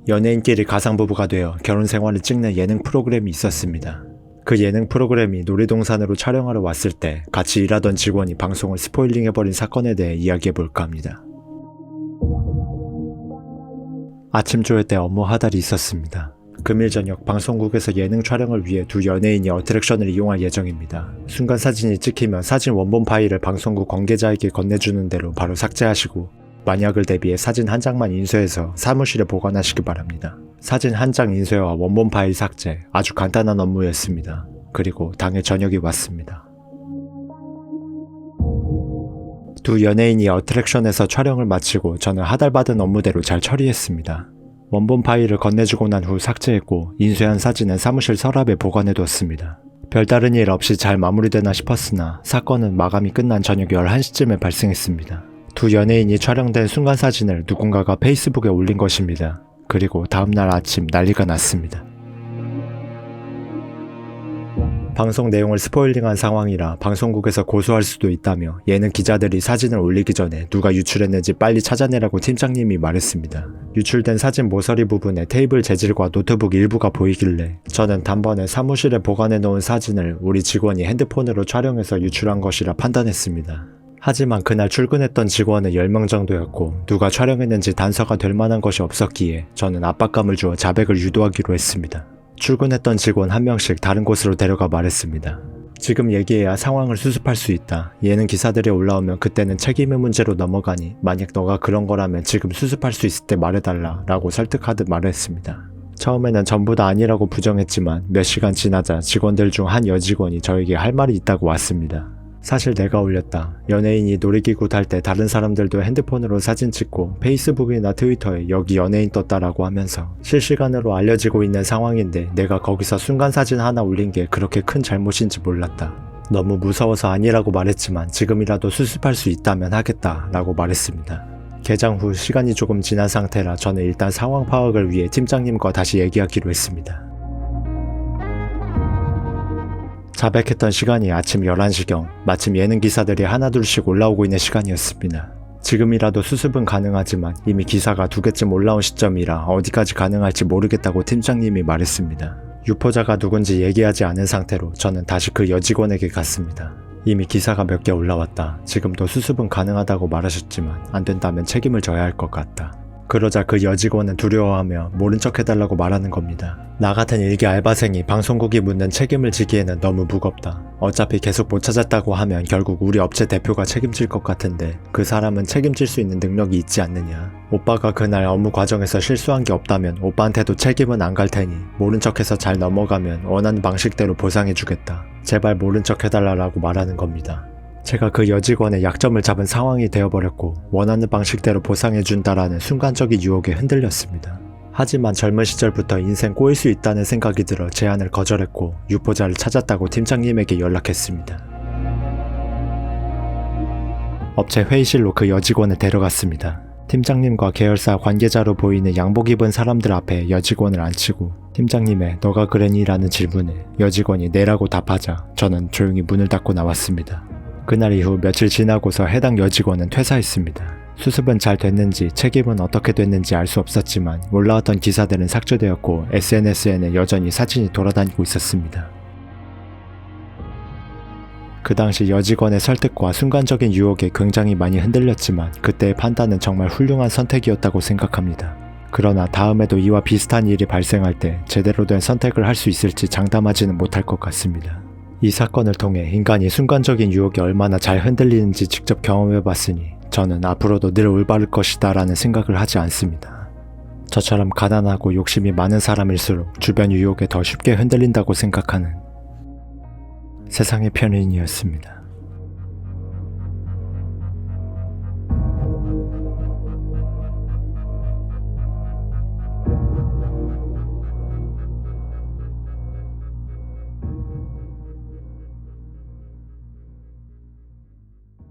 연예인끼리 가상부부가 되어 결혼 생활을 찍는 예능 프로그램이 있었습니다. 그 예능 프로그램이 놀이동산으로 촬영하러 왔을 때 같이 일하던 직원이 방송을 스포일링해버린 사건에 대해 이야기해볼까 합니다. 아침 조회 때 업무 하달이 있었습니다. 금일 저녁 방송국에서 예능 촬영을 위해 두 연예인이 어트랙션을 이용할 예정입니다. 순간 사진이 찍히면 사진 원본 파일을 방송국 관계자에게 건네주는 대로 바로 삭제하시고 만약을 대비해 사진 한 장만 인쇄해서 사무실에 보관하시기 바랍니다. 사진 한 장 인쇄와 원본 파일 삭제, 아주 간단한 업무였습니다. 그리고 당일 저녁이 왔습니다. 두 연예인이 어트랙션에서 촬영을 마치고 저는 하달받은 업무대로 잘 처리했습니다. 원본 파일을 건네주고 난 후 삭제했고 인쇄한 사진은 사무실 서랍에 보관해두었습니다. 별다른 일 없이 잘 마무리되나 싶었으나 사건은 마감이 끝난 저녁 11시쯤에 발생했습니다. 두 연예인이 촬영된 순간 사진을 누군가가 페이스북에 올린 것입니다. 그리고 다음날 아침 난리가 났습니다. 방송 내용을 스포일링한 상황이라 방송국에서 고소할 수도 있다며 예능 기자들이 사진을 올리기 전에 누가 유출했는지 빨리 찾아내라고 팀장님이 말했습니다. 유출된 사진 모서리 부분에 테이블 재질과 노트북 일부가 보이길래 저는 단번에 사무실에 보관해 놓은 사진을 우리 직원이 핸드폰으로 촬영해서 유출한 것이라 판단했습니다. 하지만 그날 출근했던 직원은 10명 정도였고 누가 촬영했는지 단서가 될 만한 것이 없었기에 저는 압박감을 주어 자백을 유도하기로 했습니다. 출근했던 직원 한 명씩 다른 곳으로 데려가 말했습니다. 지금 얘기해야 상황을 수습할 수 있다. 예능 기사들이 올라오면 그때는 책임의 문제로 넘어가니 만약 너가 그런 거라면 지금 수습할 수 있을 때 말해달라 라고 설득하듯 말했습니다. 처음에는 전부 다 아니라고 부정했지만 몇 시간 지나자 직원들 중 한 여직원이 저에게 할 말이 있다고 왔습니다. 사실 내가 올렸다. 연예인이 놀이기구 탈 때 다른 사람들도 핸드폰으로 사진 찍고 페이스북이나 트위터에 여기 연예인 떴다라고 하면서 실시간으로 알려지고 있는 상황인데 내가 거기서 순간 사진 하나 올린 게 그렇게 큰 잘못인지 몰랐다. 너무 무서워서 아니라고 말했지만 지금이라도 수습할 수 있다면 하겠다 라고 말했습니다. 개장 후 시간이 조금 지난 상태라 저는 일단 상황 파악을 위해 팀장님과 다시 얘기하기로 했습니다. 자백했던 시간이 아침 11시경, 마침 예능 기사들이 하나둘씩 올라오고 있는 시간이었습니다. 지금이라도 수습은 가능하지만 이미 기사가 2개쯤 올라온 시점이라 어디까지 가능할지 모르겠다고 팀장님이 말했습니다. 유포자가 누군지 얘기하지 않은 상태로 저는 다시 그 여직원에게 갔습니다. 이미 기사가 몇 개 올라왔다. 지금도 수습은 가능하다고 말하셨지만 안 된다면 책임을 져야 할 것 같다. 그러자 그 여직원은 두려워하며 모른 척 해달라고 말하는 겁니다. 나 같은 일개 알바생이 방송국이 묻는 책임을 지기에는 너무 무겁다. 어차피 계속 못 찾았다고 하면 결국 우리 업체 대표가 책임질 것 같은데 그 사람은 책임질 수 있는 능력이 있지 않느냐. 오빠가 그날 업무 과정에서 실수한 게 없다면 오빠한테도 책임은 안 갈 테니 모른 척해서 잘 넘어가면 원하는 방식대로 보상해주겠다. 제발 모른 척 해달라고 말하는 겁니다. 제가 그 여직원의 약점을 잡은 상황이 되어버렸고 원하는 방식대로 보상해준다라는 순간적인 유혹에 흔들렸습니다. 하지만 젊은 시절부터 인생 꼬일 수 있다는 생각이 들어 제안을 거절했고 유포자를 찾았다고 팀장님에게 연락했습니다. 업체 회의실로 그 여직원을 데려갔습니다. 팀장님과 계열사 관계자로 보이는 양복 입은 사람들 앞에 여직원을 앉히고 팀장님의 너가 그랬니? 라는 질문에 여직원이 네라고 답하자 저는 조용히 문을 닫고 나왔습니다. 그날 이후 며칠 지나고서 해당 여직원은 퇴사했습니다. 수습은 잘 됐는지 책임은 어떻게 됐는지 알 수 없었지만 올라왔던 기사들은 삭제되었고 SNS에는 여전히 사진이 돌아다니고 있었습니다. 그 당시 여직원의 설득과 순간적인 유혹에 굉장히 많이 흔들렸지만 그때의 판단은 정말 훌륭한 선택이었다고 생각합니다. 그러나 다음에도 이와 비슷한 일이 발생할 때 제대로 된 선택을 할 수 있을지 장담하지는 못할 것 같습니다. 이 사건을 통해 인간이 순간적인 유혹에 얼마나 잘 흔들리는지 직접 경험해봤으니 저는 앞으로도 늘 올바를 것이다 라는 생각을 하지 않습니다. 저처럼 가난하고 욕심이 많은 사람일수록 주변 유혹에 더 쉽게 흔들린다고 생각하는 세상의 편인이었습니다.